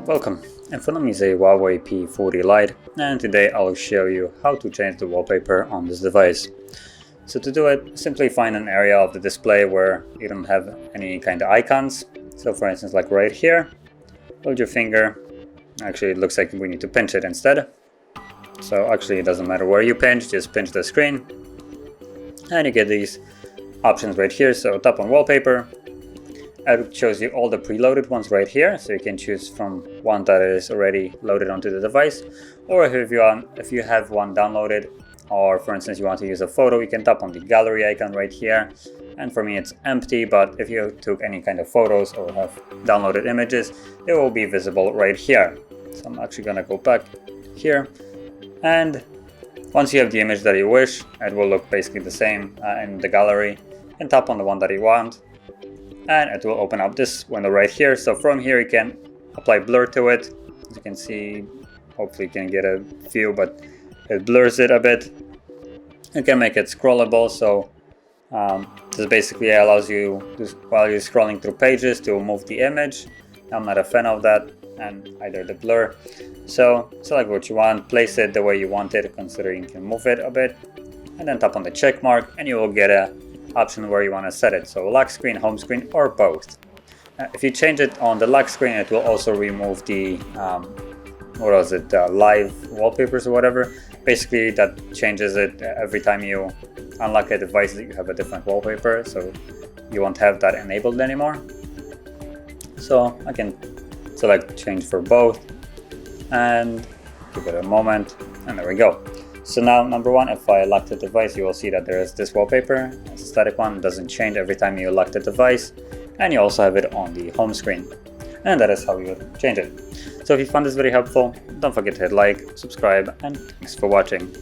Welcome, in front of me is a Huawei P40 Lite, and today I'll show you how to change the wallpaper on this device. So to do it, simply find an area of the display where you don't have any kind of icons. So for instance, like right here, hold your finger. Actually, it looks like we need to pinch it instead. So actually it doesn't matter where you pinch, just pinch the screen. And you get these options right here. So tap on wallpaper. It shows you all the preloaded ones right here, so you can choose from one that is already loaded onto the device, or if you have one downloaded, or for instance you want to use a photo, you can tap on the gallery icon right here. And for me it's empty, but if you took any kind of photos or have downloaded images, they will be visible right here. So I'm actually gonna go back here, and once you have the image that you wish, it will look basically the same in the gallery. You can tap on the one that you want, and it will open up this window right here. So from here you can apply blur to it. As you can see, hopefully you can get a view, but it blurs it a bit. You can make it scrollable, so this basically allows you, while you're scrolling through pages, to move the image. I'm not a fan of that, and either the blur. So select what you want, place it the way you want it, considering you can move it a bit, and then tap on the check mark, and you will get a option where you want to set it, so lock screen, home screen, or both. If you change it on the lock screen, it will also remove the live wallpapers or whatever. Basically that changes it every time you unlock a device that you have a different wallpaper, so you won't have that enabled anymore. So I can select change for both and give it a moment, and there we go. So now, number one, if I lock the device, you will see that there is this wallpaper. It's a static one, it doesn't change every time you lock the device, and you also have it on the home screen. And that is how you would change it. So if you found this very helpful, don't forget to hit like, subscribe, and thanks for watching.